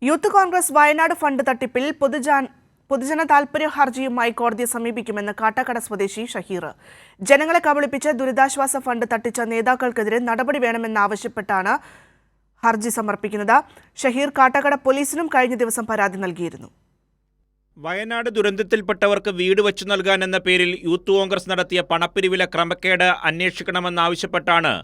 Youth Congress Wayanad fund തട്ടിപ്പിൽ പൊതുജന താൽപര്യ ഹർജിയുമായി കോടതിയെ സമീപിക്കുമെന്ന് കാട്ടാക്കട സ്വദേശി ഷഹീർ. ജനങ്ങളെ കബളിപ്പിച്ച് ദുരിതാശ്വാസ ഫണ്ട് തട്ടിച്ച നേതാക്കൾക്കെതിരെ നടപടി വേണമെന്നാവശ്യപ്പെട്ടാണ് ഹർജി സമർപ്പിക്കുന്നത്. ഷഹീർ കാട്ടാക്കട പോലീസിനും കഴിഞ്ഞ ദിവസം പരാതി നൽകിയിരുന്നു. വയനാട് ദുരന്തത്തിൽപ്പെട്ടവർക്ക് വീട് വച്ചു നൽകാനെന്ന പേരിൽ യൂത്ത് കോൺഗ്രസ് നടത്തിയ പണപ്പിരിവിലെ ക്രമക്കേട് അന്വേഷിക്കണമെന്നാവശ്യപ്പെട്ടാണ്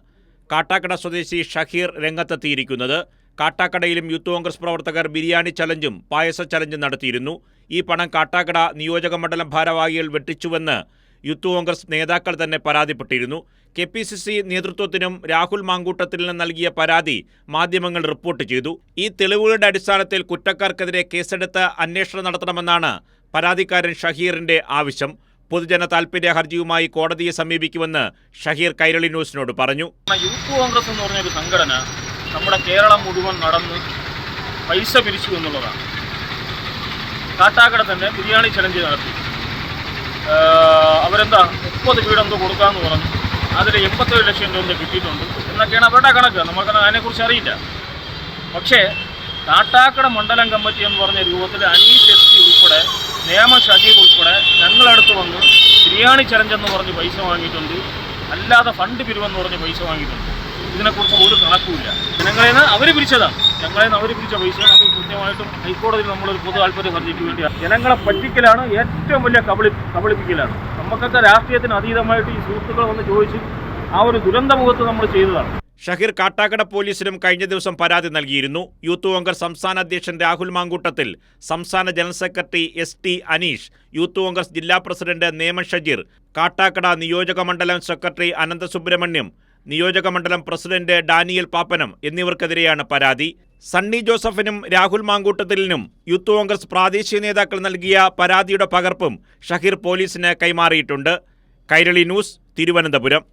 കാട്ടാക്കട സ്വദേശി ഷഹീർ രംഗത്തെത്തിയിരിക്കുന്നത്. കാട്ടാക്കടയിലും യൂത്ത് കോൺഗ്രസ് പ്രവർത്തകർ ബിരിയാണി ചലഞ്ചും പായസ ചലഞ്ചും നടത്തിയിരുന്നു. ഈ പണം കാട്ടാക്കട നിയോജക മണ്ഡലം ഭാരവാഹികൾ വെട്ടിച്ചുവെന്ന് യൂത്ത് കോൺഗ്രസ് നേതാക്കൾ തന്നെ പരാതിപ്പെട്ടിരുന്നു. KPCC നേതൃത്വത്തിനും രാഹുൽ മാങ്കൂട്ടത്തിലിനും നൽകിയ പരാതി മാധ്യമങ്ങൾ റിപ്പോർട്ട് ചെയ്തു. ഈ തെളിവുകളുടെ അടിസ്ഥാനത്തിൽ കുറ്റക്കാർക്കെതിരെ കേസെടുത്ത് അന്വേഷണം നടത്തണമെന്നാണ് പരാതിക്കാരൻ ഷഹീറിന്റെ ആവശ്യം. പൊതുജന താൽപര്യ ഹർജിയുമായി കോടതിയെ സമീപിക്കുമെന്ന് ഷഹീർ കൈരളി ന്യൂസിനോട് പറഞ്ഞു. യൂത്ത് കോൺഗ്രസ് എന്ന് പറഞ്ഞൊരു സംഘടന നമ്മുടെ കേരളം മുഴുവൻ നടന്ന് പൈസ പിരിച്ചു എന്നുള്ളതാണ്. കാട്ടാക്കട തന്നെ ബിരിയാണി ചലഞ്ച് നടത്തി. അവരെന്താ 30 വീടെന്തോ കൊടുക്കാമെന്ന് പറഞ്ഞു. അതിൽ 87 ലക്ഷം രൂപ കിട്ടിയിട്ടുണ്ട് എന്നൊക്കെയാണ് അവരുടെ കണക്ക്. നമുക്ക് അതിനെക്കുറിച്ച് അറിയില്ല. പക്ഷേ കാട്ടാക്കട മണ്ഡലം കമ്മിറ്റി എന്ന് പറഞ്ഞ രൂപത്തിൽ അനീഷ് ST ഉൾപ്പെടെ ഷഹീർ ഉൾപ്പെടെ ഞങ്ങളടുത്ത് വന്ന് ബിരിയാണി ചലഞ്ച് എന്ന് പറഞ്ഞ് പൈസ വാങ്ങിയിട്ടുണ്ട്. അല്ലാതെ ഫണ്ട് പിരിവെന്ന് പറഞ്ഞ് പൈസ വാങ്ങിയിട്ടുണ്ട്. ഇതിനെക്കുറിച്ച് ഒരു കണക്കുമില്ല. ജനങ്ങളിൽ നിന്ന് അവർ പിരിച്ചതാണ്. ഞങ്ങളിൽ നിന്ന് അവർ പിരിച്ച പൈസ അത് കൃത്യമായിട്ടും ഹൈക്കോടതിയിൽ നമ്മളൊരു പൊതു താൽപര്യ ഹർജിക്ക് വേണ്ടി ജനങ്ങളെ പറ്റിക്കലാണ്. ഏറ്റവും വലിയ കബളിപ്പിക്കലാണ്. നമുക്കൊക്കെ രാഷ്ട്രീയത്തിന് അതീതമായിട്ട് ഈ സുഹൃത്തുക്കൾ വന്ന് ചോദിച്ച് ആ ഒരു ദുരന്തമുഖത്ത് നമ്മൾ ചെയ്തതാണ്. ഷഹീർ കാട്ടാക്കട പോലീസിനും കഴിഞ്ഞ ദിവസം പരാതി നൽകിയിരുന്നു. യൂത്ത് കോൺഗ്രസ് സംസ്ഥാന അധ്യക്ഷൻ രാഹുൽ മാങ്കൂട്ടത്തിൽ, സംസ്ഥാന general secretary ST Aneesh, youth Congress ജില്ലാ പ്രസിഡന്റ് നേമൻ ഷജീർ, കാട്ടാക്കട നിയോജക മണ്ഡലം സെക്രട്ടറി അനന്തസുബ്രഹ്മണ്യം, നിയോജക മണ്ഡലം പ്രസിഡന്റ് ഡാനിയൽ പാപ്പനം എന്നിവർക്കെതിരെയാണ് പരാതി. സണ്ണി ജോസഫിനും രാഹുൽ മാങ്കൂട്ടത്തിലിനും യൂത്ത് കോൺഗ്രസ് പ്രാദേശിക നേതാക്കൾ നൽകിയ പരാതിയുടെ പകർപ്പും ഷഹീർ പോലീസിന് കൈമാറിയിട്ടുണ്ട്. കൈരളി ന്യൂസ്, തിരുവനന്തപുരം.